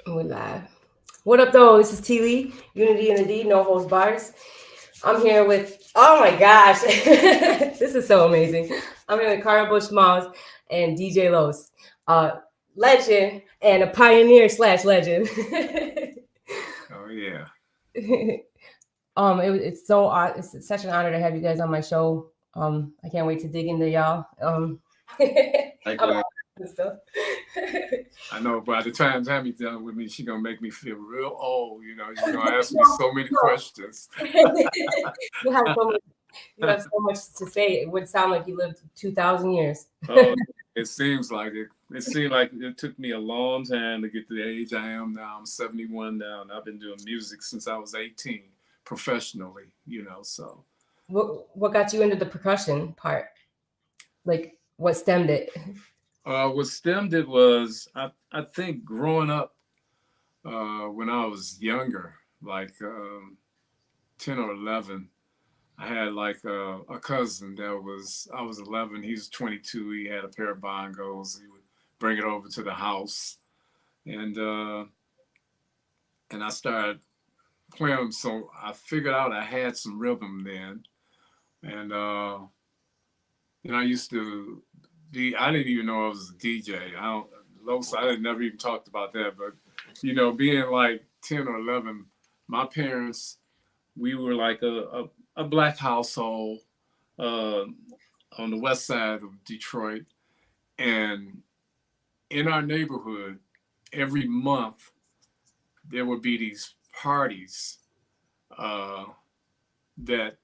We're live. What up, though? This is T Lee, Unity in the D, no holds bars. I'm here with, oh my gosh, this is so amazing. I'm here with Cara Bush Miles and DJ Los, uh, legend and a pioneer slash legend. Oh yeah. It's such an honor to have you guys on my show. I can't wait to dig into y'all. I'm Likewise. and stuff. I know by the time Tammy's done with me, she's gonna make me feel real old. She's gonna ask me so many questions. you have so much. You have so much to say. It would sound like you lived 2,000 years. Oh, it seems like it. It seemed like it took me a long time to get to the age I am now. I'm 71 now, and I've been doing music since I was 18 professionally. So What got you into the percussion part? Like what stemmed it? what stemmed it was I think growing up when I was younger, like 10 or 11. I had like a cousin that I was 11, he was 22. He had a pair of bongos. He would bring it over to the house, and I started playing them. So I figured out I had some rhythm then, and then I used to be. I didn't even know I was a DJ. I had never even talked about that, but being like 10 or 11, my parents, we were like a black household uh, on the west side of Detroit. And in our neighborhood, every month, there would be these parties uh, that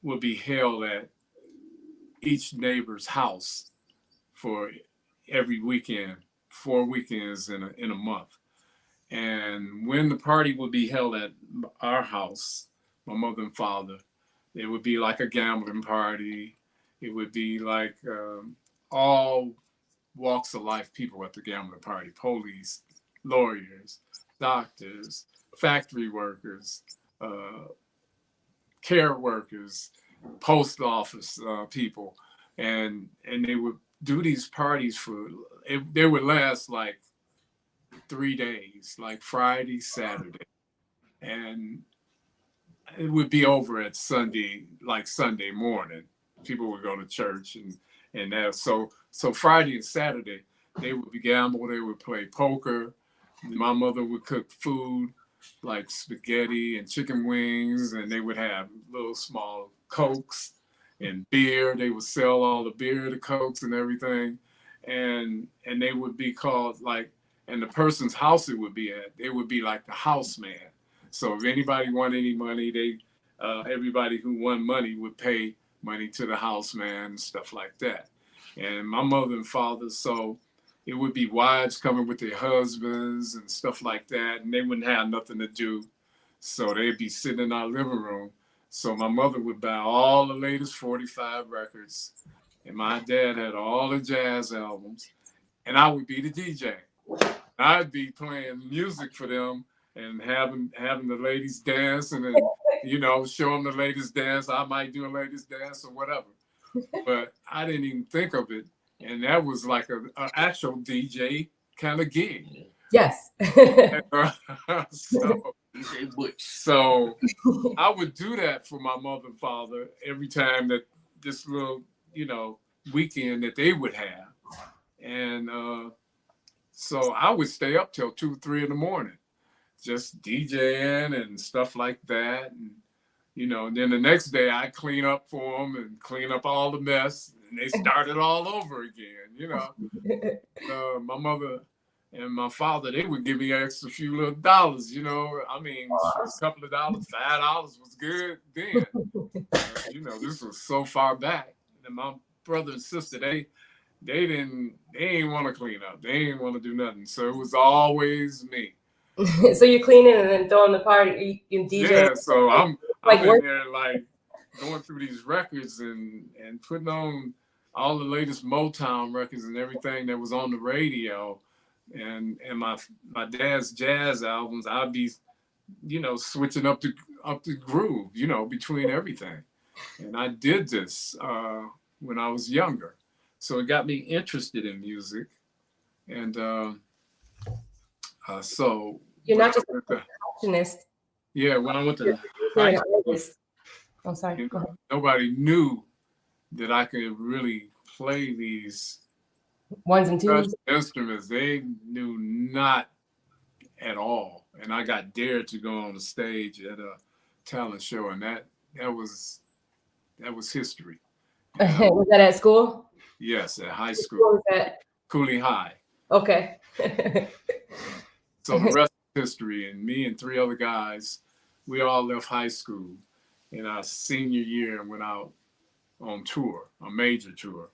would be held at each neighbor's house for every weekend, 4 weekends in a month. And when the party would be held at our house, my mother and father, it would be like a gambling party. It would be like all walks of life people at the gambling party: police, lawyers, doctors, factory workers, uh, care workers, post office people. And they would do these parties they would last like 3 days, like Friday, Saturday. And it would be over at Sunday, like Sunday morning. People would go to church and that. So Friday and Saturday, they would be gamble. They would play poker. My mother would cook food like spaghetti and chicken wings, and they would have little small cokes and beer. They would sell all the beer, the cokes, and everything, and they would be called like, and the person's house it would be at, they would be like the house man. So if anybody won any money, everybody who won money would pay money to the house man and stuff like that. And my mother and father, so it would be wives coming with their husbands and stuff like that, and they wouldn't have nothing to do. So they'd be sitting in our living room. So my mother would buy all the latest 45 records, and my dad had all the jazz albums, and I would be the DJ. I'd be playing music for them and having the ladies dance, and then show them the latest dance. I might do a latest dance or whatever, but I didn't even think of it, and that was like a actual DJ kind of gig. Yes. So DJ Butch. so I would do that for my mother and father every time that this little weekend that they would have, and so I would stay up till 2, 3 in the morning, just DJing and stuff like that. And, and then the next day I clean up for them and clean up all the mess, and they started all over again. My mother and my father, they would give me an extra few little dollars, I mean, a couple of dollars, $5 was good then. This was so far back. And my brother and sister, they didn't want to clean up. They didn't want to do nothing. So it was always me. So you're cleaning and then throwing the party, you DJ. Yeah, so I'm like in there like going through these records and putting on all the latest Motown records and everything that was on the radio, and my dad's jazz albums. I'd be switching up the groove, between everything. And I did this when I was younger. So it got me interested in music. And So You're when not I just went a to, percussionist, yeah, when I went you're to a producer high and an school, artist. Oh, sorry. you Go know, ahead. nobody knew that I could really play these Ones and percussion twos. instruments. They knew not at all, and I got dared to go on the stage at a talent show, and that was that was history. And Was that at school? yes, at high What school, school was that? Cooley High. Okay. So the rest is history. And me and three other guys, we all left high school in our senior year and went out on tour, a major tour,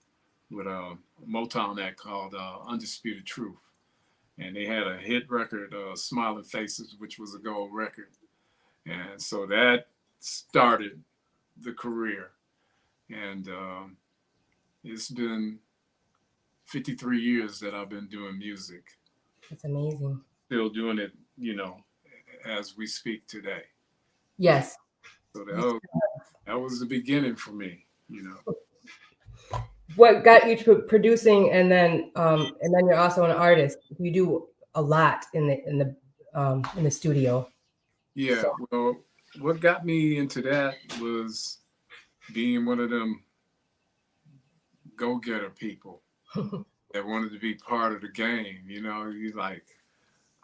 with a Motown act called Undisputed Truth. And they had a hit record, Smiling Faces, which was a gold record. And so that started the career. And it's been 53 years that I've been doing music, That's amazing. still doing it, as we speak today. Yes. So that was the beginning for me. What got you to producing, and then you're also an artist. You do a lot in the studio. Yeah, So well, what got me into that was being one of them go-getter people that wanted to be part of the game. You like,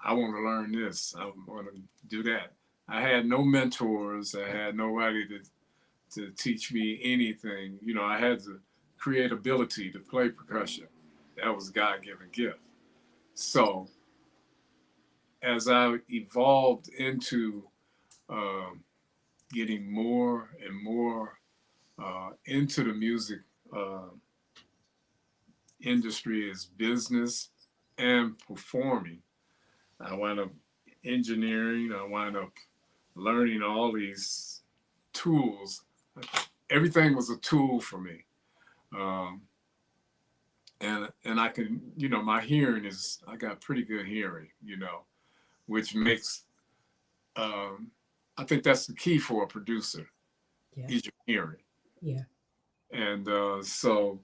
I want to learn this. I want to do that. I had no mentors. I had nobody to teach me anything. I had the creativity to play percussion. That was a God-given gift. So as I evolved into um, getting more and more into the music uh, industry as business and performing, I wound up engineering. I wound up learning all these tools. Everything was a tool for me. Um, and I can, my hearing is, I got pretty good hearing, which makes, um, I think that's the key for a producer yeah, is your hearing. yeah. And so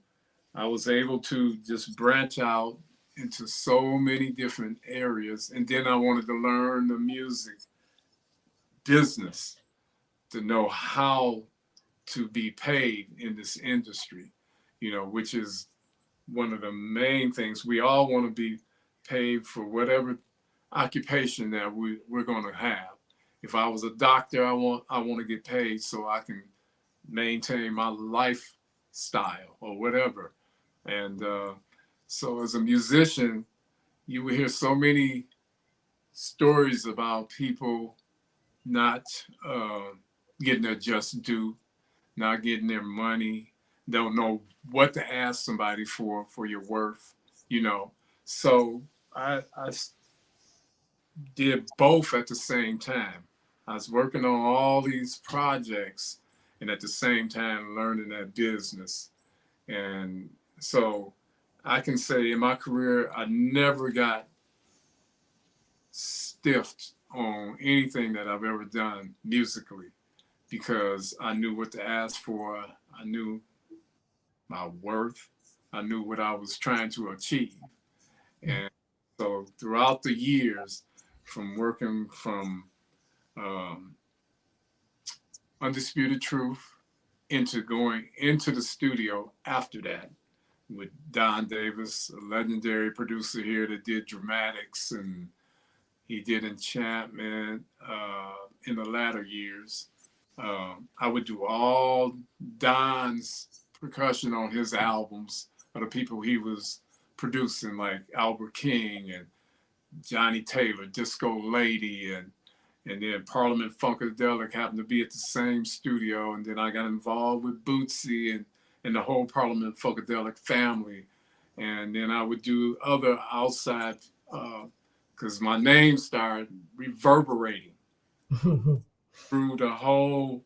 I was able to just branch out into so many different areas. And then I wanted to learn the music business to know how to be paid in this industry, which is one of the main things. We all want to be paid for whatever occupation that we're going to have. If I was a doctor, I want to get paid so I can maintain my lifestyle or whatever. And so as a musician, you will hear so many stories about people not getting their just due, not getting their money, don't know what to ask somebody for your worth, you know. So I did both at the same time. I was working on all these projects and at the same time learning that business. And so I can say in my career, I never got stiffed on anything that I've ever done musically because I knew what to ask for. I knew my worth. I knew what I was trying to achieve. And so throughout the years, from working from um, Undisputed Truth into going into the studio after that with Don Davis, a legendary producer here that did dramatics and he did enchantment in the latter years. I would do all Don's percussion on his albums of the people he was producing, like Albert King and Johnny Taylor, Disco Lady, and then Parliament Funkadelic happened to be at the same studio, and then I got involved with Bootsy and the whole Parliament Funkadelic family, and then I would do other outside because my name started reverberating through the whole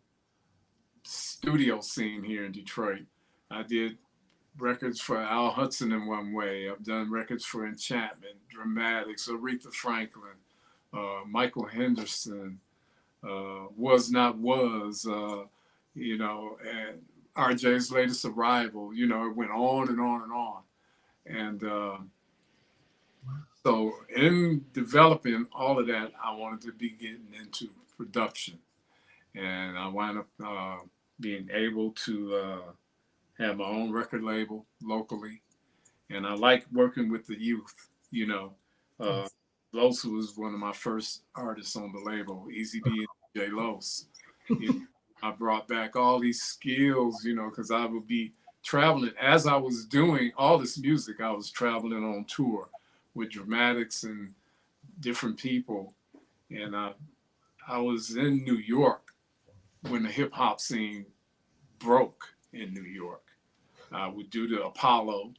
studio scene here in Detroit. I did records for Al Hudson in one way. I've done records for Enchantment, Dramatics, Aretha Franklin, Michael Henderson, Was Not Was, and RJ's latest arrival. It went on and on and on. And So in developing all of that, I wanted to be getting into production, and I wound up being able to have my own record label locally, and I like working with the youth. Uh, Los was one of my first artists on the label, Easy B and J Los. You know, I brought back all these skills, because I would be traveling as I was doing all this music. I was traveling on tour with dramatics and different people, and I was in New York when the hip hop scene broke in New York. I would do the Apollo,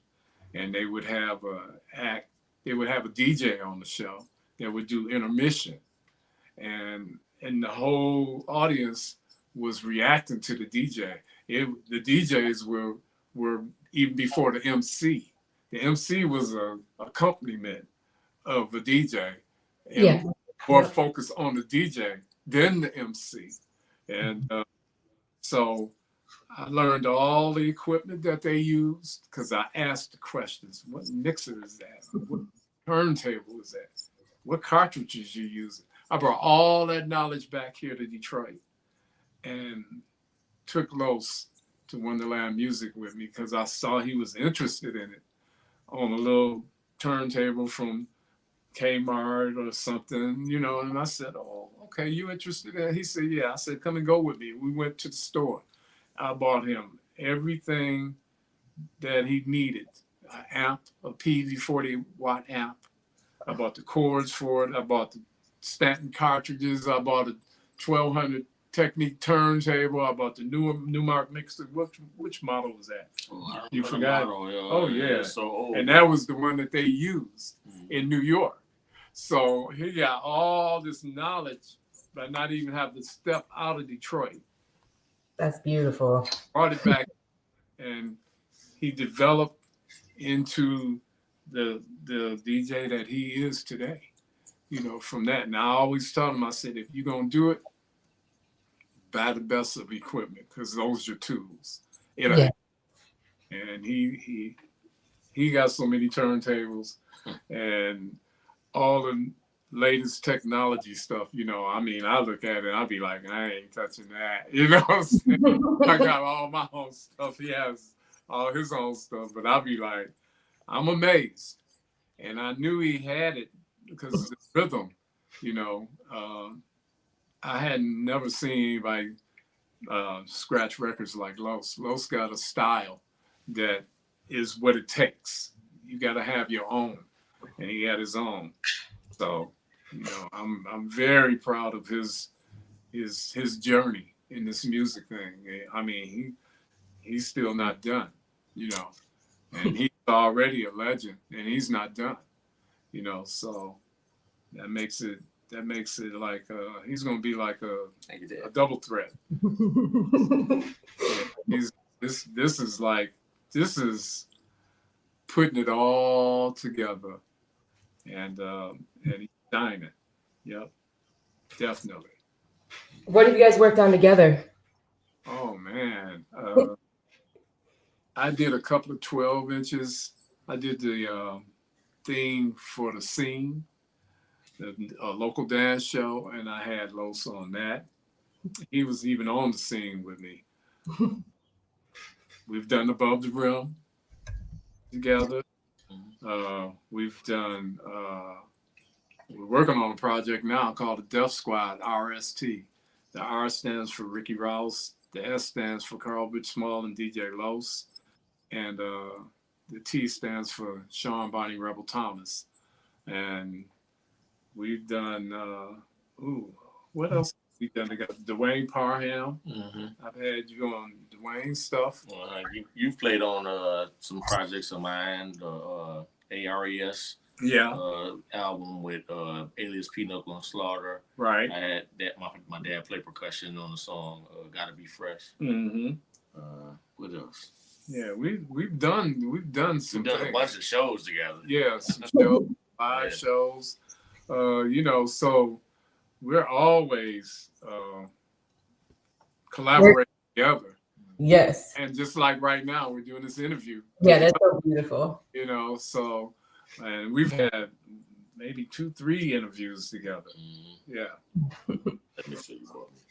and they would have a act. They would have a DJ on the show that would do intermission, and the whole audience was reacting to the DJ. The DJs were even before the MC. The MC was a accompaniment of the DJ, and Yeah. more focused on the DJ than the MC. And so I learned all the equipment that they used because I asked the questions. What mixer is that? What turntable is that? What cartridges you using? I brought all that knowledge back here to Detroit and took Los to Wonderland Music with me because I saw he was interested in it on a little turntable from Kmart or something, and I said, oh, okay, you interested in it? He said, yeah. I said, come and go with me. We went to the store. I bought him everything that he needed. An amp, a PV 40-watt amp. I bought the cords for it. I bought the Stanton cartridges. I bought a 1200 Technique turntable. I bought the Newmark mixer. Which model was that? Oh, You forgot? Oh, yeah. So old. And that was the one that they used in New York. So he got all this knowledge, but not even have to step out of Detroit. That's beautiful. Brought it back, and he developed into the DJ that he is today. From that. And I always tell him, I said, if you're gonna do it, buy the best of equipment because those are your tools. Yeah. And he got so many turntables and all the latest technology stuff. I look at it, I'll be like, I ain't touching that. What I'm saying? I got all my own stuff. He has all his own stuff, but I'll be like, I'm amazed. And I knew he had it because of the rhythm. I had never seen anybody scratch records like Los. Los got a style that is what it takes. You got to have your own, and he had his own. So, I'm very proud of his journey in this music thing. I mean, he's still not done, and he's already a legend, and he's not done, So that makes it like he's gonna be like a double threat. This is putting it all together, and he's shining. Yep, definitely. What have you guys worked on together? Oh man, I did a couple of 12 inches. I did the theme for the scene, a local dance show, and I had Los on that. He was even on the scene with me. We've done Above the Rim together. We've done, we're working on a project now called the Death Squad, RST. The R stands for Ricky Rouse, the S stands for Carl Bitch Small and DJ Los, and the T stands for Sean Bonnie Rebel Thomas. And we've done, what else have we done together? Dwayne Parham. I've had you on Dwayne's stuff. You've played on some projects of mine, the ARES album with Alias Pinocchio and Slaughter. Right. I had that. My dad played percussion on the song "Gotta Be Fresh." What else? Yeah, we've done some. We've done things. A bunch of shows together. Yeah, some shows, live shows. So we're always collaborating together. Yes. And just like right now, we're doing this interview. Yeah, that's so beautiful. So and we've had maybe 2-3 interviews together. Yeah. Let me see you for me.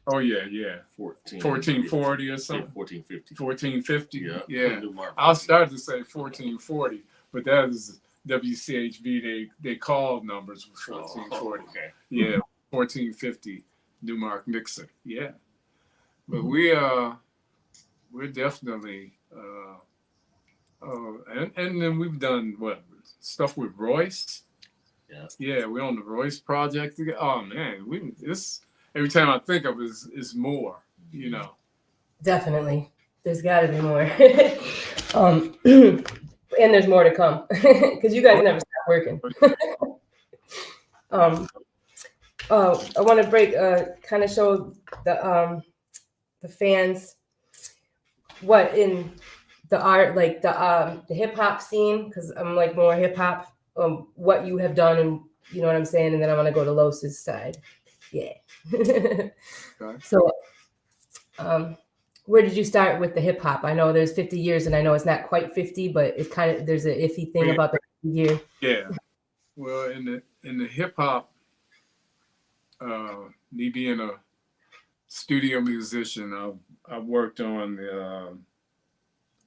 Oh yeah. 1440 or something. 1450. 1450. Yeah. Newmark. I started to say 1440, but that is WCHB. They called numbers with 1440. Okay. Yeah, 1450 Newmark mixer. Yeah, but we're definitely and then we've done what stuff with Royce. Yeah, we're on the Royce project together. Oh man, this every time I think of it is more, you know. Definitely. There's got to be more. And there's more to come because you guys never stop working. I want to kind of show the fans what in the art, like the hip hop scene, because I'm like more hip hop. What you have done, and you know what I'm saying, and then I want to go to Los's side. Yeah. Okay. So, where did you start with the hip hop? I know there's 50 years, and I know it's not quite 50, but it's kind of there's an iffy thing about the year. Yeah. Well, in the hip hop, me being a studio musician, I've worked on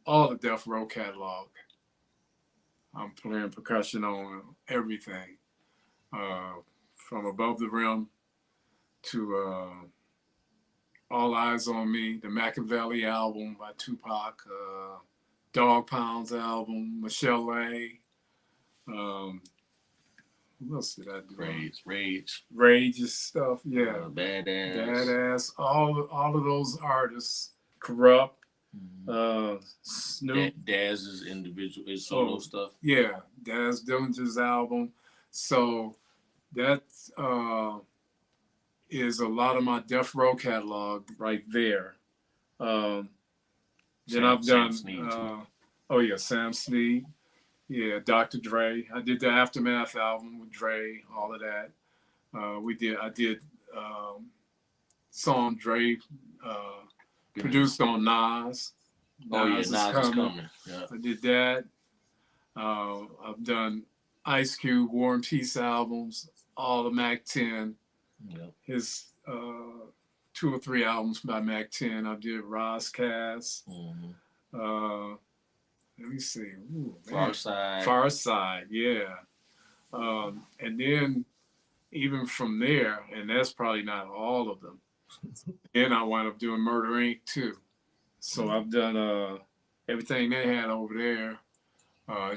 all the Death Row catalog. I'm playing percussion on everything, from Above the Rim to All Eyes on Me, the Machiavelli album by Tupac, Dog Pound's album, Michelle A. What else did I do? Rage stuff, yeah. Badass. All of those artists. Corrupt. Snoop. Daz's individual solo stuff. Yeah, Daz Dillinger's album. So that is a lot of my Death Row catalog right there. Then I've done Sam Snead. Yeah, Dr. Dre. I did the Aftermath album with Dre, all of that. I did song Dre produced on Nas. Nas is coming. Yeah. I did that. I've done Ice Cube War and Peace albums, all of Mac 10. Yeah. His 2 or 3 albums by Mac 10. I did Roscast. Let me see. Far Side, yeah. And then even from there, and that's probably not all of them, then I wound up doing Murder Inc. too. So I've done everything they had over there.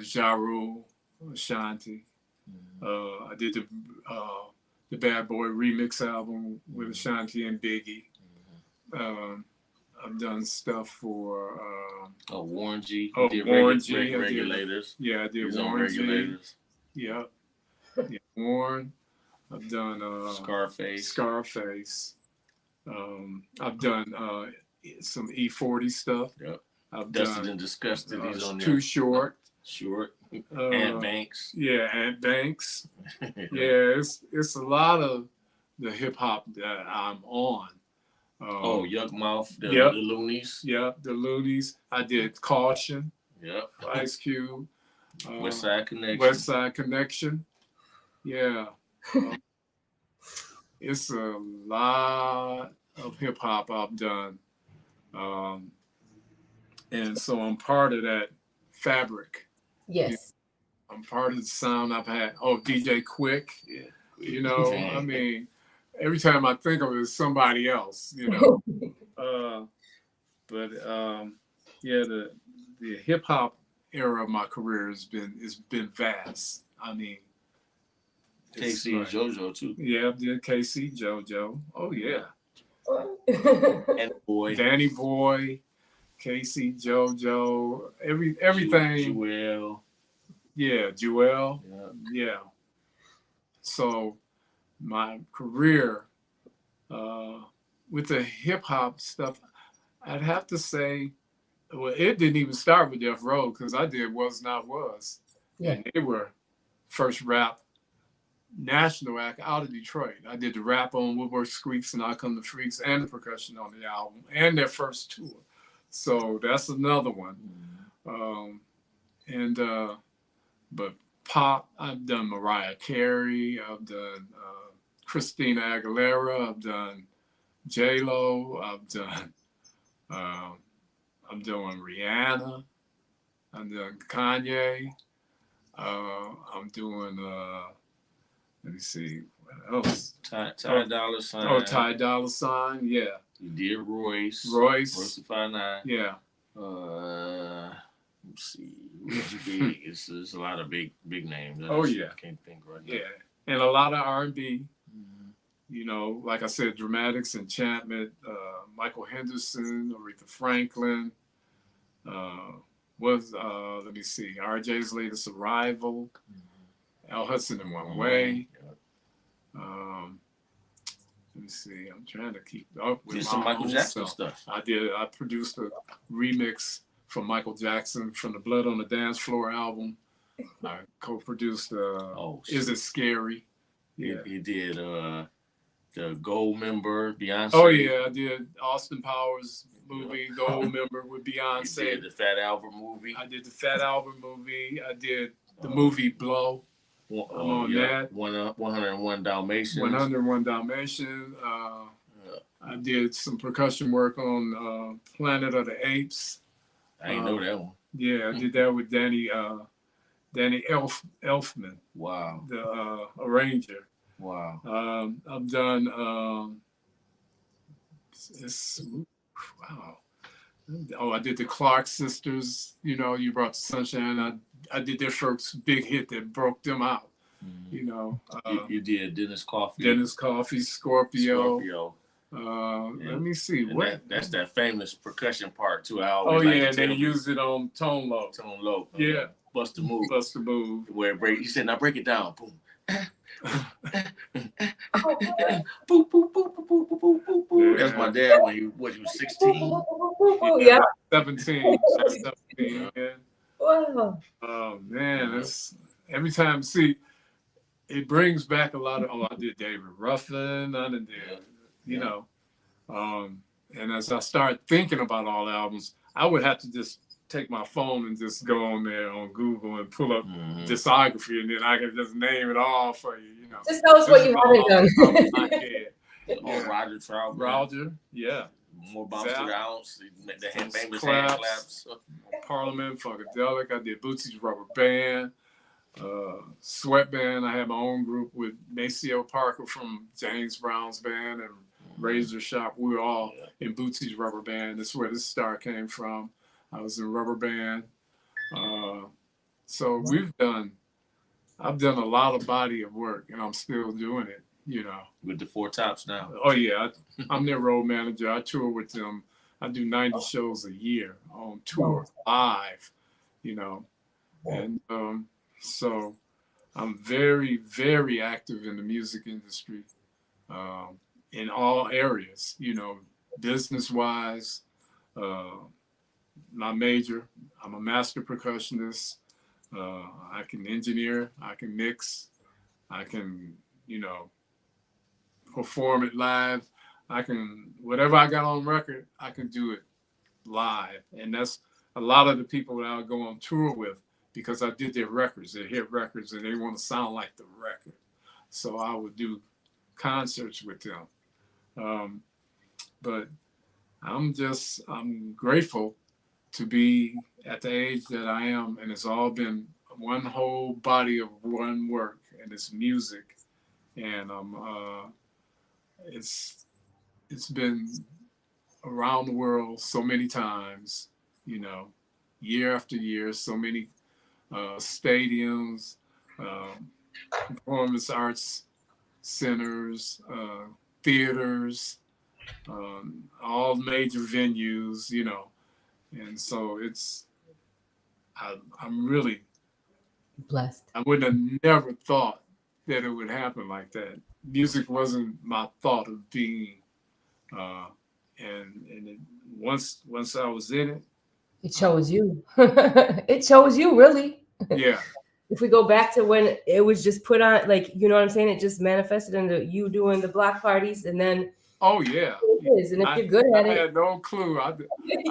Ja Rule, Ashanti. I did the Bad Boy remix album with Ashanti and Biggie. I've done stuff for Warren G. Warren G. Regulators. I did Warren G. Yeah, Warren. I've done Scarface. I've done some E40 stuff. Yep. I've Dusted done and Disgusted. He's on there. Too Short. Ant Banks. Yeah, Ant Banks. Yeah, it's a lot of the hip hop that I'm on. Yuck Mouth, the Loonies. Yeah, the Loonies. I did Caution. Yep. Ice Cube. West Side Connection. Yeah. It's a lot of hip hop I've done. And so I'm part of that fabric. Yes. I'm part of the sound I've had. DJ Quick. Yeah. You know, I mean, every time I think of it, it's somebody else, you know. The hip hop era of my career has been vast. I mean, KC and JoJo too. Yeah, I did KC, JoJo. Oh yeah. And Danny Boy, KC, JoJo, everything. Jewel. Yeah, Jewel. Yeah. So my career with the hip hop stuff, I'd have to say, well, it didn't even start with Death Row because I did Was Not Was. Yeah. And they were first rap national act out of Detroit. I did the rap on Woodwork Squeaks and I Come the Freaks and the percussion on the album and their first tour. So that's another one. But pop. I've done Mariah Carey. I've done Christina Aguilera. I've done J-Lo. I'm doing Rihanna. I'm doing Kanye. I'm doing let me see what else. Ty Dolla $ign. Oh, Ty Dolla $ign. Yeah. You did Royce. Royce. the 5'9". Yeah. Let's see. Who's big? It's a lot of big names. Oh yeah. I can't think right now. Yeah, and a lot of R&B. You know, like I said, Dramatics, Enchantment, Michael Henderson, Aretha Franklin. Let me see, RJ's latest arrival, Al Hudson in One Way. Let me see, I'm trying to keep up with some Michael Jackson stuff. I produced a remix from Michael Jackson from the Blood on the Dance Floor album. I co-produced Is It Scary? Yeah. He did the Gold Member, Beyonce. Oh yeah, I did Austin Powers movie, Gold Member with Beyonce. You did the Fat Albert movie. I did the Fat Albert movie. I did the movie Blow. I'm on that. 101 Dalmatians. 101 Dalmatians. I did some percussion work on Planet of the Apes. I didn't know that one. Yeah, I did that with Danny Elfman. Wow. The arranger. Wow. I've done wow. Oh, I did the Clark sisters. You know, You Brought the Sunshine. I did their first big hit that broke them out. You know, you did Dennis Coffey. Scorpio. Let me see. That's that famous percussion part too. They used it on Tone Low. Yeah. Bust the Move. Where it break. He said, "Now break it down." Boom. Boop, boop, boop, boop, boop, boop, boop, boop. That's my dad when he was 16. Yeah. 17. 17. Yeah. Wow. Oh man, that's every time. See, it brings back a lot of. I did David Ruffin. I did, you know, and as I start thinking about all the albums, I would have to just take my phone and just go on there on Google and pull up discography, and then I can just name it all for you. You know, just tell us what you haven't done. Roger Trout. Roger, yeah. More bounce to the ounce. The famous claps. Hand claps. Parliament, Funkadelic. I did Bootsy's Rubber Band. Sweat Band. I had my own group with Maceo Parker from James Brown's band and Razor Shop. We were all in Bootsy's Rubber Band. That's where this star came from. I was in Rubber Band. So I've done a lot of body of work, and I'm still doing it, you know. With the Four Tops now. Oh, yeah. I'm their road manager. I tour with them. I do 90 shows a year on tour, live, you know. And so I'm very, very active in the music industry in all areas, you know, business-wise. My major, I'm a master percussionist. I can engineer, I can mix, I can, you know, perform it live. I can, whatever I got on record, I can do it live. And that's a lot of the people that I go on tour with, because I did their records, their hit records, and they want to sound like the record. So I would do concerts with them. But I'm grateful to be at the age that I am, and it's all been one whole body of one work, and it's music. And it's been around the world so many times, you know, year after year, so many stadiums, performance arts centers, theaters, all major venues, you know. And so I'm really blessed. I would have never thought that it would happen like that. Music wasn't my thought of being, once I was in it, it chose you. It chose you, really. Yeah. If we go back to when it was just put on, like, you know what I'm saying? It just manifested into you doing the block parties, and then. Oh yeah. It is. And if you're good at it. I had no clue. I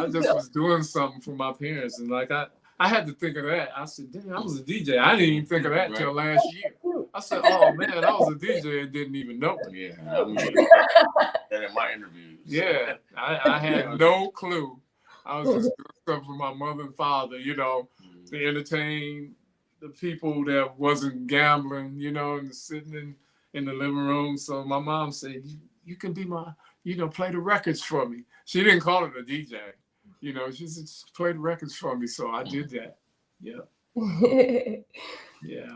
just was doing something for my parents, and like I I had to think of that. I said, damn, I was a DJ. I didn't even think of that till last year. I said, oh man, I was a DJ and didn't even know it. Yeah, I'm using that in my interviews. Yeah, I had no clue. I was just doing stuff for my mother and father, you know, to entertain the people that wasn't gambling, you know, and sitting in the living room. So my mom said, you can be my, you know, play the records for me. She didn't call it a DJ. You know, she just played records for me, so I did that. Yeah. Yeah.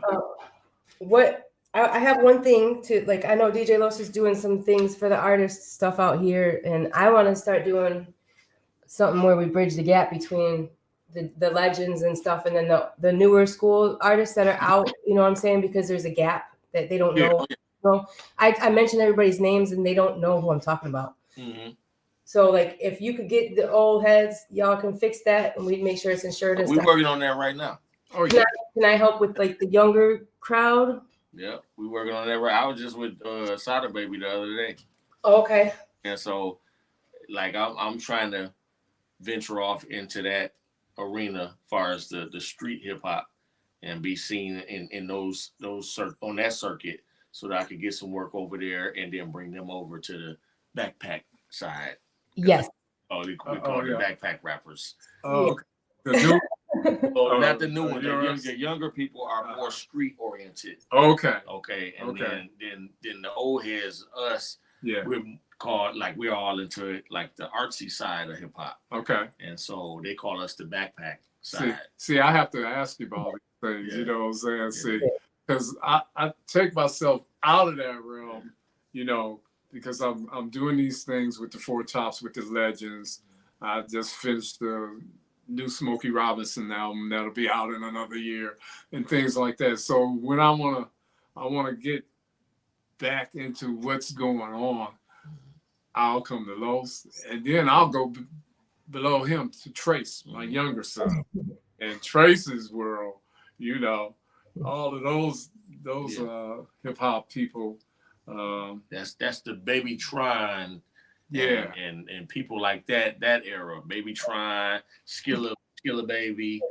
What I have one thing to like. I know DJ Los is doing some things for the artist stuff out here, and I want to start doing something where we bridge the gap between the legends and stuff, and then the newer school artists that are out. You know what I'm saying? Because there's a gap that they don't know. You know, I mention everybody's names and they don't know who I'm talking about. Mm-hmm. So, like, if you could get the old heads, y'all can fix that, and we'd make sure it's insured. We're working on that right now. Oh yeah. Can I help with like the younger crowd? Yeah, we're working on that right. I was just with Sada Baby the other day. Oh, okay. And so, like, I'm trying to venture off into that arena, as far as the street hip hop, and be seen in those on that circuit, so that I could get some work over there, and then bring them over to the backpack side. Yes. We call it backpack rappers. Oh, okay. The new, not the new one. The younger people are more street oriented. Okay. Okay. And then the old heads, us. Yeah. We're called, like, we're all into it, like the artsy side of hip hop. Okay. And so they call us the backpack side. See, I have to ask you about these things. You know what I'm saying? See, because I take myself out of that realm. You know, because I'm doing these things with the Four Tops, with the legends. I just finished the new Smokey Robinson album that'll be out in another year, and things like that. So when I wanna get back into what's going on, I'll come to Los, and then I'll go below him to Trace, my younger son, and Trace's world. You know, all of those hip hop people. That's the Baby Tron, and people like that era. Baby Tron, Skilla Baby,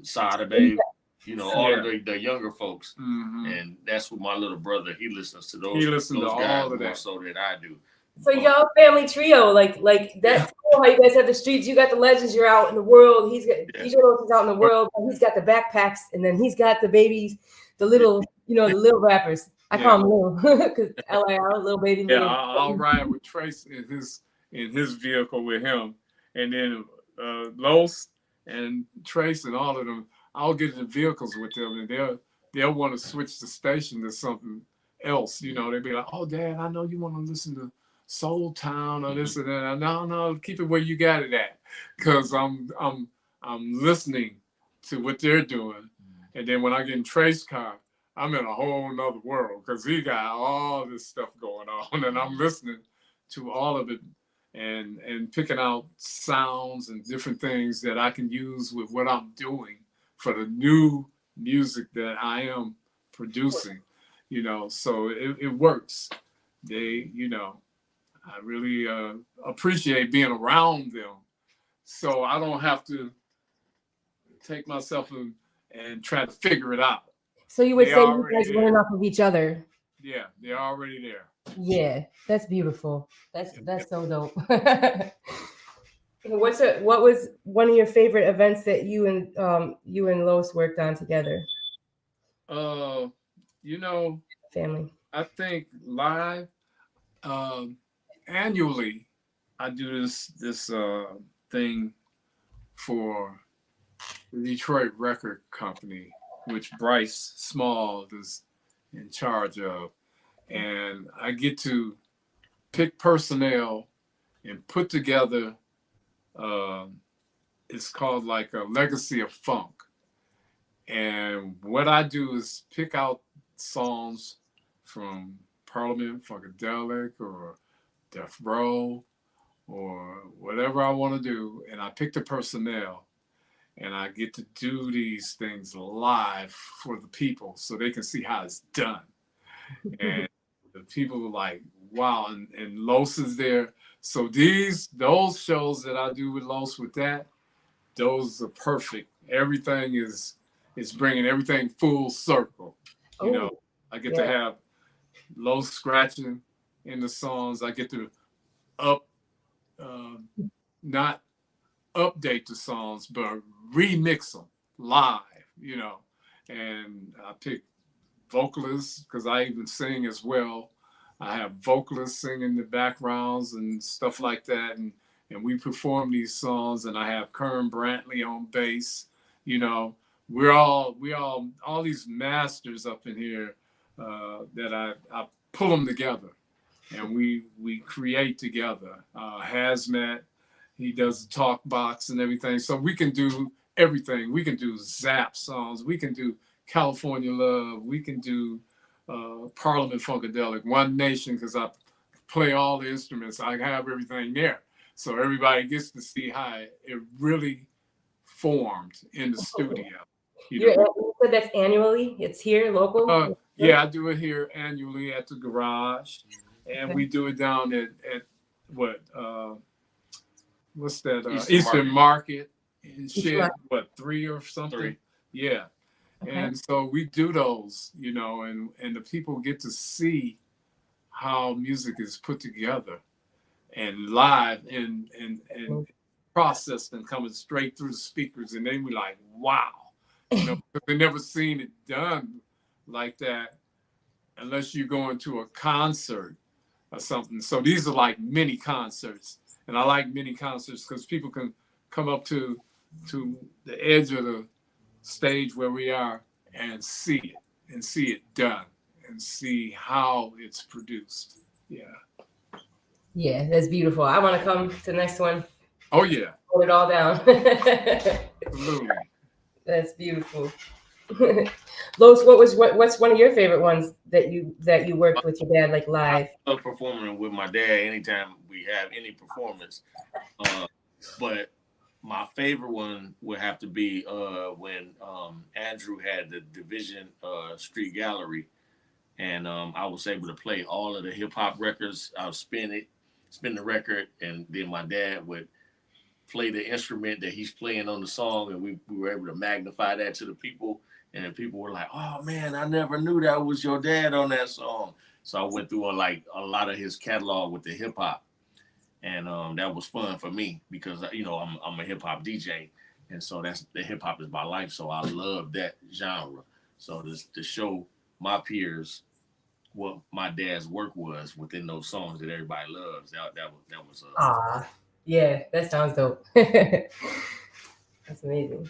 Sada Baby, you know, all of the younger folks, and that's what my little brother, he listens to those. He listens to guys all of that, so that I do. So y'all family trio, like that's cool how you guys have the streets. You got the legends. You're out in the world. He's got DJ Los is out in the world. He's got the backpacks, and then he's got the babies, the little, you know, the little rappers. I call him little because LIL, little baby. Yeah, I'll ride with Trace in his vehicle with him, and then Los and Trace and all of them. I'll get in the vehicles with them, and they'll want to switch the station to something else. You know, they'll be like, "Oh, Dad, I know you want to listen to Soul Town or this and that." No, keep it where you got it at, because I'm listening to what they're doing, and then when I get in Trace's car, I'm in a whole nother world, because he got all this stuff going on, and I'm listening to all of it and picking out sounds and different things that I can use with what I'm doing for the new music that I am producing, you know. So it works. They, you know, I really appreciate being around them, so I don't have to take myself and try to figure it out. So you would say you guys learn off of each other. Yeah, they're already there. Yeah, that's beautiful. That's so dope. What was one of your favorite events that you and Los worked on together? You know, family. I think live, annually, I do this thing for the Detroit Record Company, which Bryce Small is in charge of. And I get to pick personnel and put together, it's called like a Legacy of Funk. And what I do is pick out songs from Parliament, Funkadelic, or Death Row, or whatever I want to do. And I pick the personnel, and I get to do these things live for the people so they can see how it's done. And the people are like, wow, and Los is there. So those shows that I do with Los with that, those are perfect. Everything is bringing everything full circle. You know, Oh, I get to yeah. have low scratching in the songs. I get to up, uh, not update the songs, but remix them live. You know, and I pick vocalists because I even sing as well. I have vocalists singing the backgrounds and stuff like that, and we perform these songs. And I have Kern Brantley on bass. You know, all these masters up in here that I pull them together, and we create together. Hazmat, he does the talk box and everything, so we can do everything. We can do Zap songs. We can do California Love. We can do Parliament Funkadelic, One Nation, because I play all the instruments. I have everything there. So everybody gets to see how it really formed in the studio. You said that's annually? It's here, local? Yeah, I do it here annually at the garage. And Okay. we do it down at what, what's that? Eastern Market in Each Shed, month. what, 3 or something? 3. Yeah. Okay. And so we do those, and the people get to see how music is put together and live and processed and coming straight through the speakers. And they be like, wow, because they never seen it done like that unless you go into a concert or something. So these are like mini concerts. And I like mini concerts because people can come up to the edge of the stage where we are and see it done and see how it's produced. Yeah. Yeah, that's beautiful. I want to come to the next one. Oh yeah. Hold it all down. Absolutely. That's beautiful. Los, what's one of your favorite ones that you worked with your dad like live? I love performing with my dad anytime we have any performance. But my favorite one would have to be when Andrew had the Division Street Gallery, and I was able to play all of the hip hop records. I would spin the record, and then my dad would play the instrument that he's playing on the song, and we were able to magnify that to the people, and then people were like, "Oh man, I never knew that was your dad on that song." So I went through like a lot of his catalog with the hip hop, and that was fun for me because I'm a hip hop DJ, and so that's the hip hop is my life. So I love that genre. So to show my peers what my dad's work was within those songs that everybody loves, that was Ah, yeah, that sounds dope. That's amazing.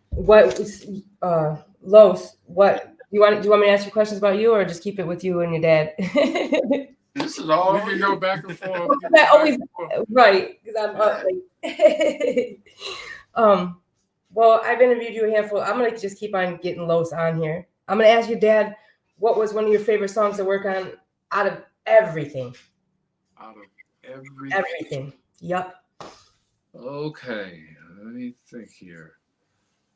What Los, what do you want me to ask you questions about you, or just keep it with you and your dad? This is all We can go back and forth. That always right, because I'm up late. Well, I've interviewed you a handful. I'm gonna just keep on getting Los on here. I'm gonna ask your dad, what was one of your favorite songs to work on out of everything? Out of everything. Everything. Yep. Okay, let me think here.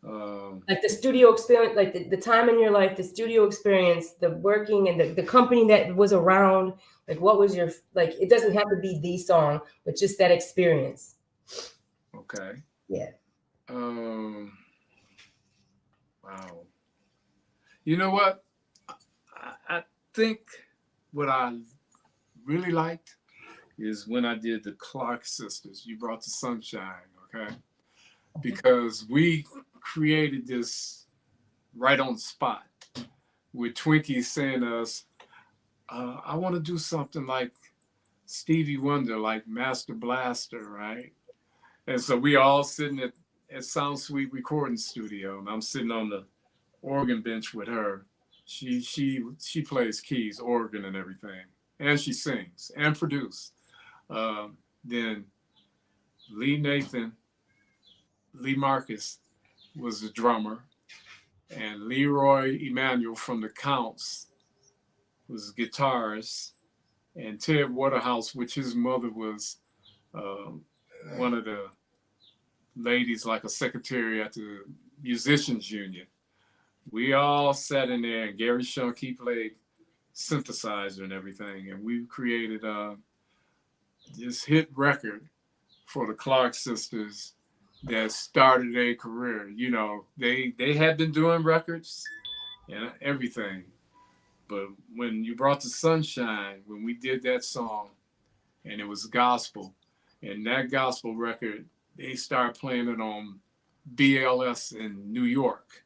Like the studio experience, like the time in your life, the studio experience, the working and the company that was around. Like, what was your, like, it doesn't have to be the song, but just that experience. Okay. Yeah. Wow. You know what? I think what I really liked is when I did the Clark Sisters. You Brought the Sunshine, okay? Because we created this right on the spot with Twinkie saying to us, I want to do something like Stevie Wonder, like Master Blaster, right? And so we all sitting at Sound Suite recording studio, and I'm sitting on the organ bench with her. She plays keys, organ, and everything, and she sings and produces. Then Lee Marcus was the drummer, and Leroy Emanuel from the Counts was guitarist, and Ted Waterhouse, which his mother was one of the ladies, like a secretary at the Musicians Union. We all sat in there, and Gary Shunk, he played synthesizer and everything, and we created this hit record for the Clark Sisters that started their career. You know, they had been doing records and everything, but when you brought the sunshine, when we did that song, and it was gospel, and that gospel record, they started playing it on BLS in New York.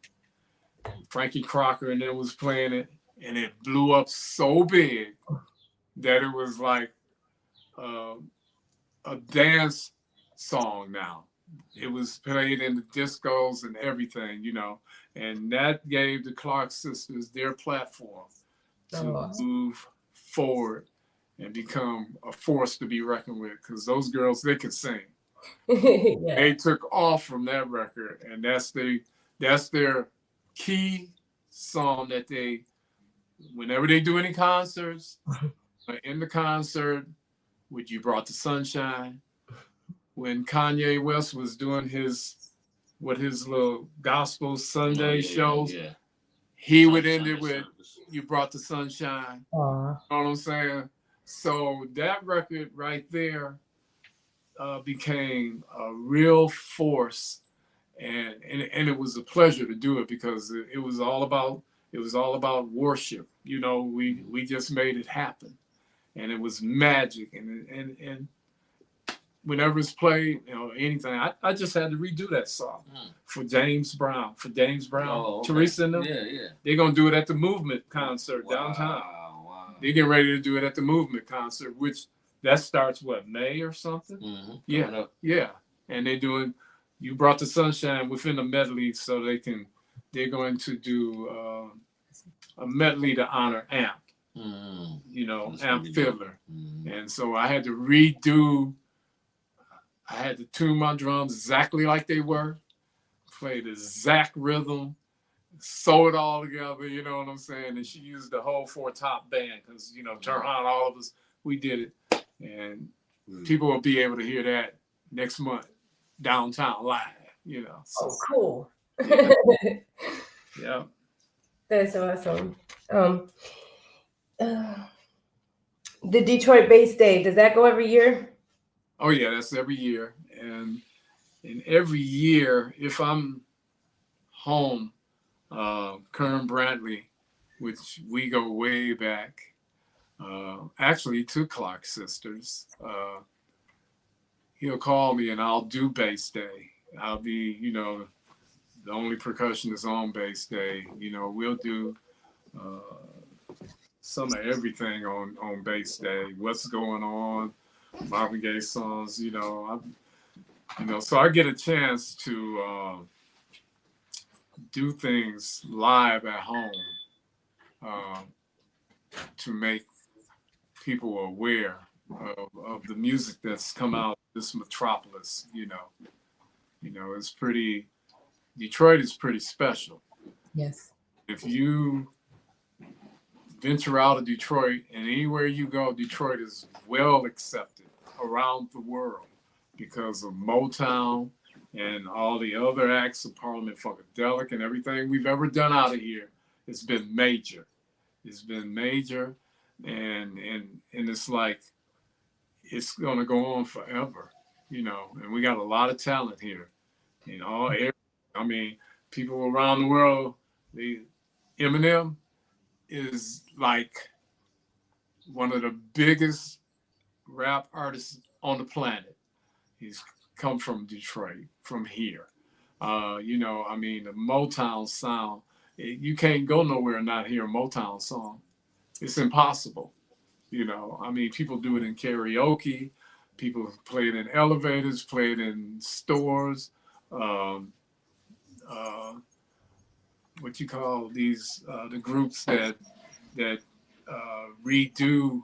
Frankie Crocker and them was playing it, and it blew up so big that it was like uh, a dance song now. It was played in the discos and everything, you know, and that gave the Clark sisters their platform to Oh. move forward and become a force to be reckoned with. Because those girls, they could sing. Yeah. They took off from that record, and that's their key song that they, whenever they do any concerts, in the concert, when you brought the sunshine, when Kanye West was doing his little gospel Sunday shows, he would end it with "You Brought the Sunshine." Aw. You know what I'm saying? So that record right there became a real force, and it was a pleasure to do it because it was all about worship. You know, we just made it happen, and it was magic, and whenever it's played, you know, anything, I just had to redo that song for James Brown. Oh, okay. Teresa and them. Yeah. They're gonna do it at the Movement concert downtown. Wow. They're getting ready to do it at the Movement concert, which that starts what, May or something? Mm-hmm. Yeah. And they're doing "You Brought the Sunshine" within the medley, so they're going to do a medley to honor Amp. You know, that's Amp Fiddler. And so I had to tune my drums exactly like they were, play the exact rhythm, sew it all together, you know what I'm saying? And she used the whole Four Top band because, you know, Turhan, all of us, we did it. And people will be able to hear that next month downtown live, you know. So, Oh, cool. Yeah. That's awesome. The Detroit Bass Day, does that go every year? Oh yeah, that's every year. And every year, if I'm home, Kern Brantley, which we go way back, actually to Clark Sisters, he'll call me and I'll do Bass Day. I'll be, you know, the only percussionist on Bass Day. You know, we'll do some of everything on Bass Day. What's going on? Marvin Gaye songs. You know, so I get a chance to do things live at home to make people aware of the music that's come out of this metropolis. You know, it's pretty. Detroit is pretty special. Yes. If you venture out of Detroit and anywhere you go, Detroit is well accepted around the world because of Motown and all the other acts of Parliament Funkadelic and everything we've ever done out of here. It's been major. And it's like it's gonna go on forever, you know. And we got a lot of talent here in all areas. I mean, people around the world. Eminem is like one of the biggest rap artists on the planet. He's come from Detroit, from here. You know, I mean, the Motown sound. You can't go nowhere and not hear a Motown song. It's impossible. You know, I mean, people do it in karaoke. People play it in elevators, play it in stores. What you call these the groups that redo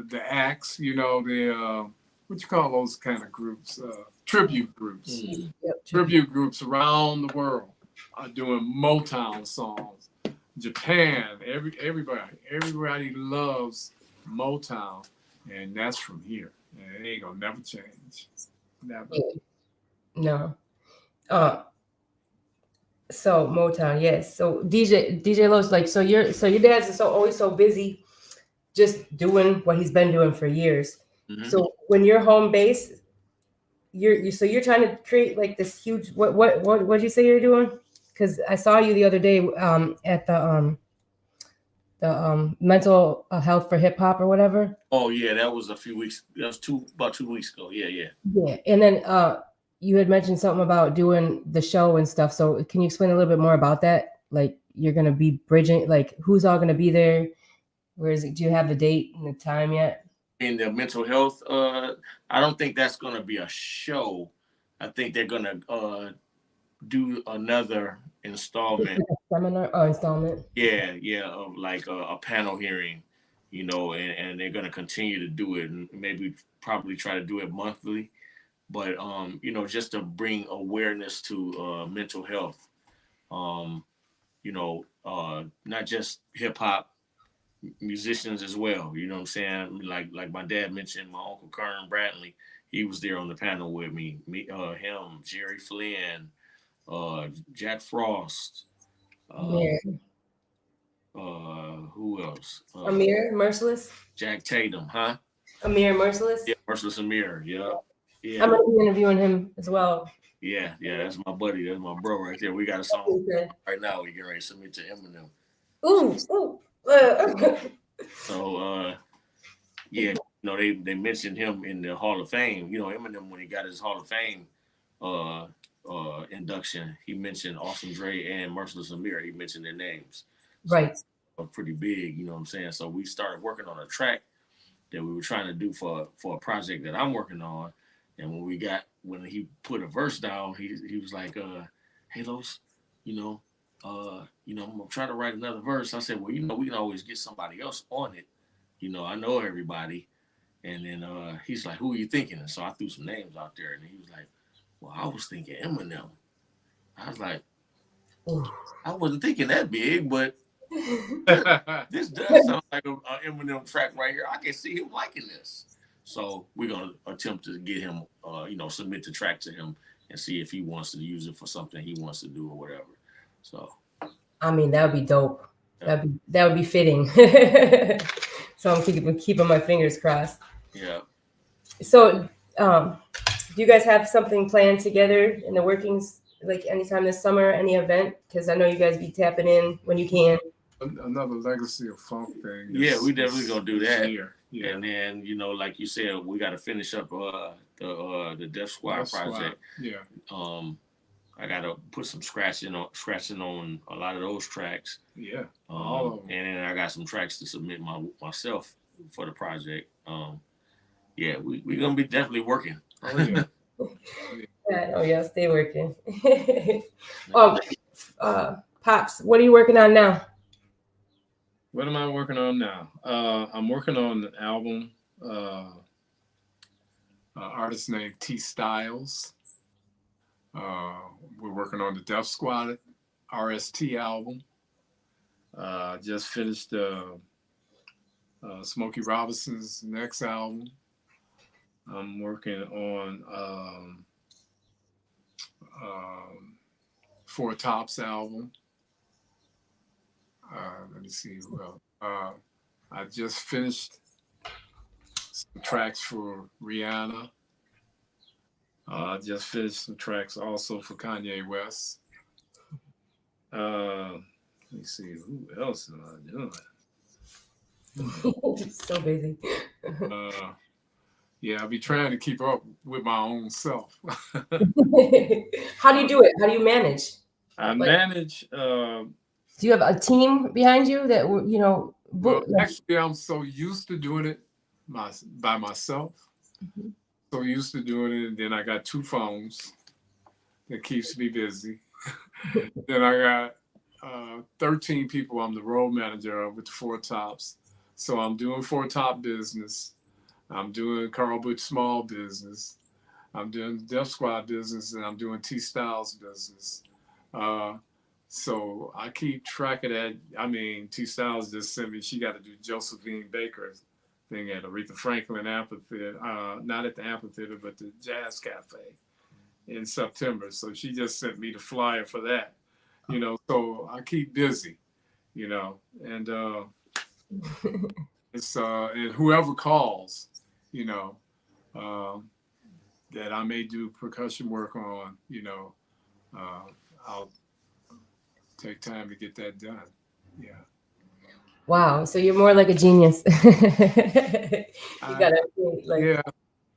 the acts? You know, the what you call those kind of groups? Tribute groups. Yep. Tribute groups around the world are doing Motown songs. Japan, everybody loves Motown, and that's from here. And it ain't gonna never change. Never. No. So Motown, yes. So DJ Lowe's like, so your dad's always so busy just doing what he's been doing for years. Mm-hmm. So when you're home base, you're trying to create like this huge what did you say you're doing? Because I saw you the other day at the mental health for hip hop or whatever. Oh yeah, that was a few weeks. That was about 2 weeks ago. Yeah, yeah. Yeah, and then you had mentioned something about doing the show and stuff. So can you explain a little bit more about that? Like you're gonna be bridging, like who's all gonna be there? Where is it? Do you have the date and the time yet? In the mental health, I don't think that's gonna be a show. I think they're gonna do another installment. Like a seminar or installment? Yeah, yeah, of like a panel hearing, and they're gonna continue to do it, and maybe probably try to do it monthly. But just to bring awareness to mental health. Um, not just hip hop musicians as well. You know what I'm saying? Like my dad mentioned, my uncle Kern Bradley, he was there on the panel with me. Him, Jerry Flynn, Jack Frost. Yeah. Who else? Amir Merciless. Jack Tatum, huh? Amir Merciless. Yeah, Merciless Amir. Yeah, yeah. I'm gonna be interviewing him as well. Yeah. That's my buddy. That's my bro right there. We got a song Okay. right now. We get ready to submit to Eminem. Ooh. So yeah, they mentioned him in the Hall of Fame. Eminem, when he got his Hall of Fame induction, he mentioned Awesome Dre and Merciless Amir. He mentioned their names. So, Right. pretty big, you know what I'm saying? So we started working on a track that we were trying to do for a project that I'm working on. And when he put a verse down, he was like, hey Los, I'm gonna try to write another verse. I said, well, we can always get somebody else on it. I know everybody. And then he's like, who are you thinking? And so I threw some names out there, and he was like, well, I was thinking Eminem. I was like, I wasn't thinking that big, but this does sound like an Eminem track right here. I can see him liking this. So we're going to attempt to get him, submit the track to him and see if he wants to use it for something he wants to do or whatever. So, I mean, that would be dope. Yeah. That would be fitting. So I'm keeping my fingers crossed. Yeah. So, do you guys have something planned together in the workings, like anytime this summer, any event? Because I know you guys be tapping in when you can. Another legacy of funk thing. Yeah, we definitely gonna do that. Yeah. And then like you said, we got to finish up the Death Squad project. Yeah. I got to put some scratching on a lot of those tracks. Yeah. All of them. And then I got some tracks to submit myself for the project. Yeah, we're gonna be definitely working. Oh yeah. Yeah, stay working. Pops, what are you working on now? What am I working on now? I'm working on an album. Artist named T Styles. We're working on the Death Squad RST album. Just finished Smokey Robinson's next album. I'm working on Four Tops album. Let me see who else. I just finished some tracks for Rihanna. I just finished some tracks also for Kanye West. Let me see, who else am I doing? So busy. Yeah, I'll be trying to keep up with my own self. How do you do it? How do you manage? I manage. Do you have a team behind you that Well, actually, I'm so used to doing it by myself. Mm-hmm. So used to doing it, and then I got 2 phones that keeps me busy. Then I got 13 people. I'm the road manager with the Four Tops. So I'm doing Four Top business. I'm doing Carl Butch small business. I'm doing Death Squad business, and I'm doing T Styles business. So I keep track of that. I mean, T Styles just sent me, she got to do Josephine Baker's thing at Aretha Franklin Amphitheater, not at the amphitheater, but the Jazz Cafe in September. So she just sent me the flyer for that, so I keep busy, and it's, and whoever calls, that I may do percussion work on, you know, I'll take time to get that done. Yeah. Wow. So you're more like a genius. You I, gotta like yeah,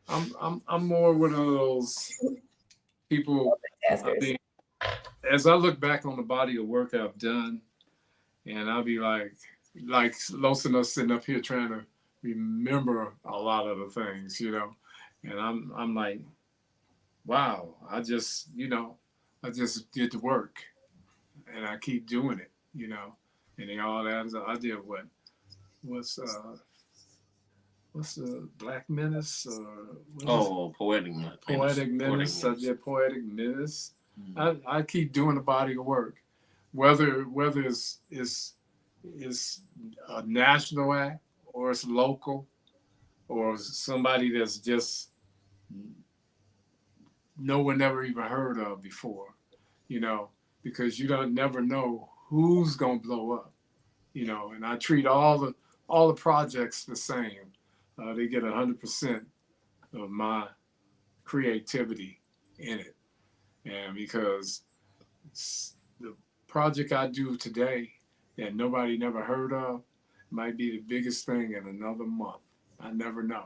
I'm more one of those people. I taskers. mean, as I look back on the body of work I've done, and I'll be like Los and us sitting up here trying to remember a lot of the things, you know, and I'm like, wow, I just did the work, and I keep doing it, you know, and they all that. I did what's what's the Black Menace or what is it? Oh, poetic menace. Poetic Poetic Menace. I menace. did Poetic Menace. Mhm. I keep doing the body of work, whether it's a national act or it's local or somebody that's just no one never even heard of before, you know, because you don't never know who's gonna blow up, you know. And I treat all the projects the same. They get 100% of my creativity in it, and because the project I do today that nobody never heard of might be the biggest thing in another month. I never know,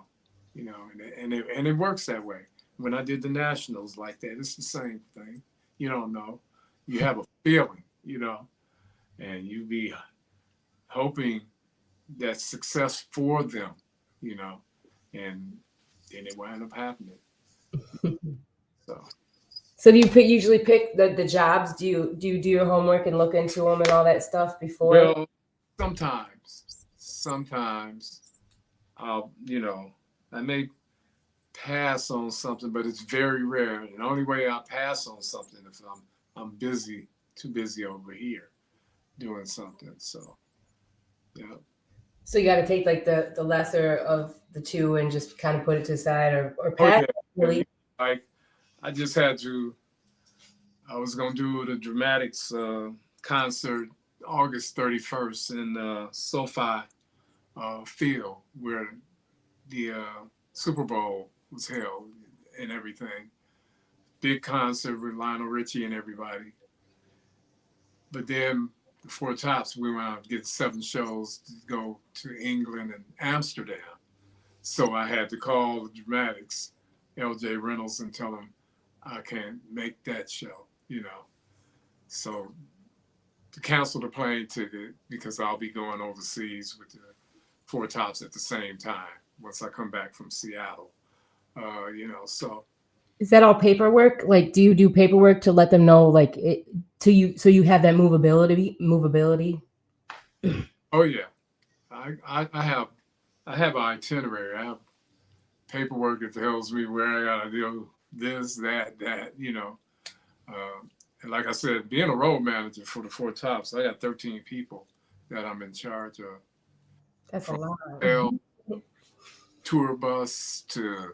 you know, and it works that way. When I did the nationals like that, it's the same thing. You don't know. You have a feeling, you know, and you be hoping that success for them, you know, and then it wound up happening. So So do you usually pick the jobs? Do your homework and look into them and all that stuff before? well, sometimes I'll, you know, I may pass on something, but it's very rare. And the only way I pass on something if I'm busy, too busy over here doing something. So yeah. So you got to take like the lesser of the two and just kind of put it to the side or Oh pass yeah. it, Yeah. really. Like I just had to. I was gonna do the Dramatics concert August 31st in SoFi Field where the Super Bowl was held and everything. Big concert with Lionel Richie and everybody. But then the Four Tops, we went out to get 7 shows to go to England and Amsterdam. So I had to call the Dramatics, LJ Reynolds, and tell him I can't make that show, you know. So to cancel the plane ticket because I'll be going overseas with the Four Tops at the same time once I come back from Seattle. You know, so Is that all paperwork? Like, do you do paperwork to let them know, like, to you, so you have that movability? oh yeah, I have an itinerary. I have paperwork that tells me where I gotta do this, that, you know. And like I said, being a road manager for the Four Tops, I got 13 people that I'm in charge of, That's a from lot. hotel, tour bus to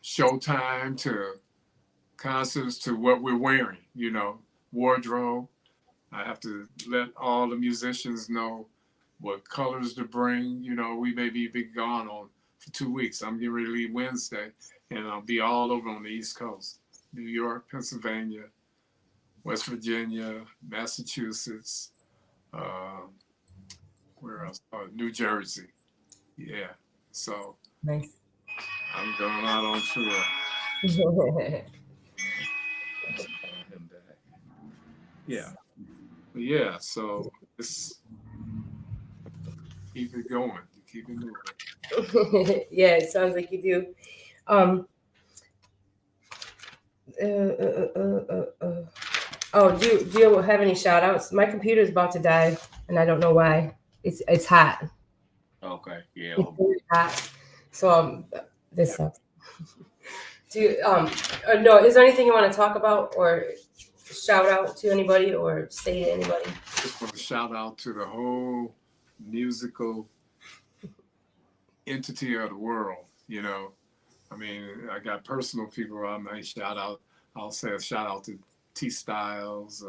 showtime to concerts to what we're wearing, you know, wardrobe. I have to let all the musicians know what colors to bring. You know, we may be gone on for 2 weeks. I'm getting ready to leave Wednesday, and I'll be all over on the East Coast, New York, Pennsylvania, West Virginia, Massachusetts, uh, where else? New Jersey. Yeah. So Nice. I'm going out on tour. Him back. Yeah. But yeah. So it's keep it going, keep it moving. Yeah, it sounds like you do. Um, oh, do you have any shout outs? My computer's about to die, and I don't know why. It's hot. Okay. Yeah. It's Well, really hot. So this sucks. Do you, no? Is there anything you want to talk about or shout out to anybody or say to anybody? Just want to shout out to the whole musical entity of the world. You know, I mean, I got personal people I might shout out. I'll say a shout out to T Styles,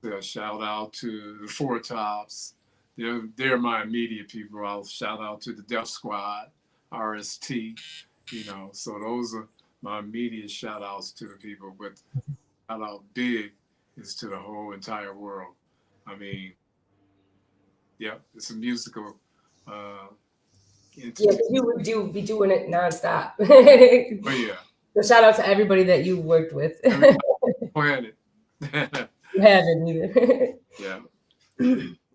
a shout out to the Four Tops. They're my immediate people. I'll shout out to the Def Squad, RST. You know, so those are my immediate shout outs to the people, but shout out big is to the whole entire world. I mean, yeah, it's a musical entity. Yeah, you would be doing it nonstop. But yeah, So shout out to everybody that you've worked with. planet. You haven't either. Yeah.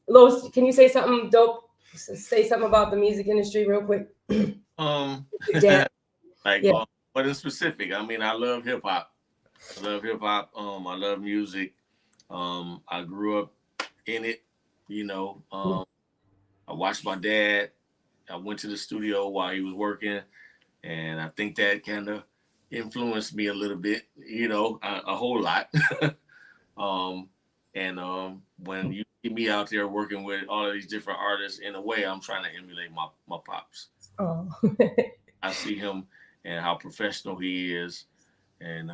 Lois, can you say something dope? Say something about the music industry real quick. Yeah. Like, Yeah. but in specific, I mean, I love hip hop. I love hip hop. I love music. I grew up in it. You know, I watched my dad. I went to the studio while he was working, and I think that kind of influenced me a little bit. You know, a whole lot. When you see me out there working with all of these different artists, in a way, I'm trying to emulate my pops. Oh. I see him and how professional he is, and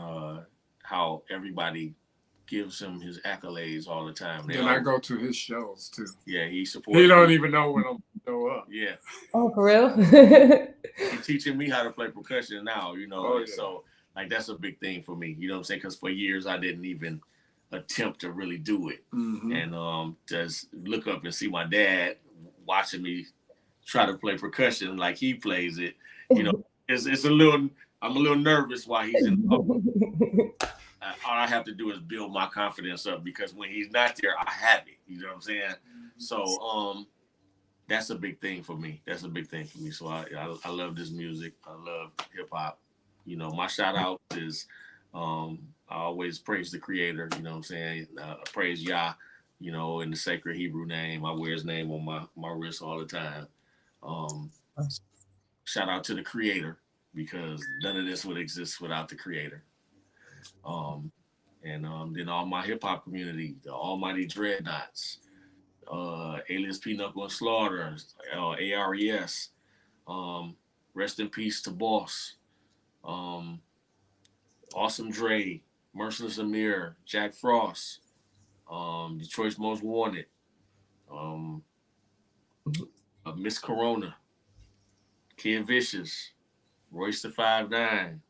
how everybody gives him his accolades all the time. Then I go to his shows too. Yeah, he supports. He don't even know when I'm show up. Yeah. Oh, for real? He's teaching me how to play percussion now, you know. Oh, yeah. So, like, that's a big thing for me. You know what I'm saying? Because for years I didn't even attempt to really do it. Mm-hmm. And just look up and see my dad watching me try to play percussion like he plays it. You know, it's a little. I'm a little nervous while he's in. All I have to do is build my confidence up, because when he's not there, I have it. You know what I'm saying? So that's a big thing for me. That's a big thing for me. So I love this music. I love hip hop. You know, my shout out is I always praise the Creator. You know what I'm saying? Praise Yah. You know, in the sacred Hebrew name. I wear his name on my wrist all the time. Shout out to the Creator, because none of this would exist without the Creator. Then all my hip hop community, the Almighty Dreadnoughts, Alias Pinocchio and Slaughter, ARES, rest in peace to Boss, Awesome Dre, Merciless Amir, Jack Frost, Detroit's Most Wanted, Miss Corona, Kid Vicious, Royce the 5'9".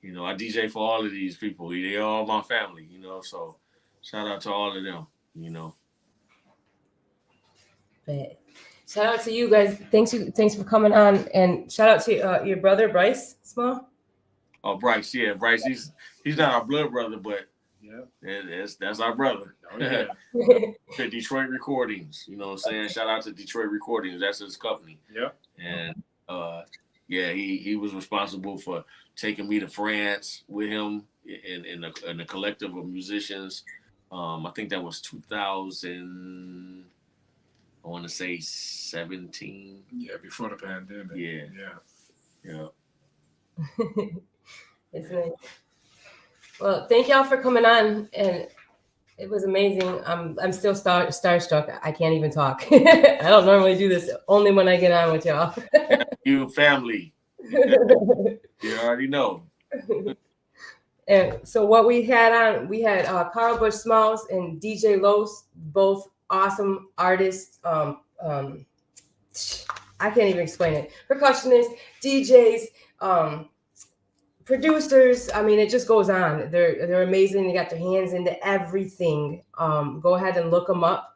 You know, I DJ for all of these people. They all my family, you know, so shout out to all of them, you know. But shout out to you guys. Thanks for coming on, and shout out to your brother Bryce Small. Oh, Bryce, yeah, Bryce. He's not our blood brother, but yeah, that's our brother. Oh, yeah. The Detroit Recordings, you know what I'm saying? Shout out to Detroit Recordings. That's his company. Yeah. And yeah, he was responsible for taking me to France with him in a collective of musicians. I think that was 2000. I want to say 17. Yeah, before the pandemic. Yeah. It's nice. Well, thank y'all for coming on, and it was amazing. I'm still starstruck. I can't even talk. I don't normally do this. Only when I get on with y'all. You family. You already know. And so what we had Carl Bush Smalls and DJ Los, both awesome artists. I can't even explain it. Percussionists, DJs, producers. I mean, it just goes on. They're amazing. They got their hands into everything. Go ahead and look them up.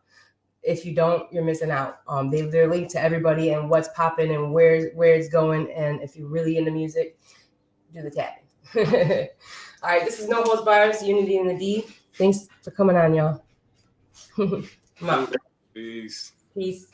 If you don't, you're missing out. They're linked to everybody and what's popping and where it's going. And if you're really into music, do the tapping. All right, this is No Holds Bars, Unity in the D. Thanks for coming on, y'all. Come on. Peace. Peace.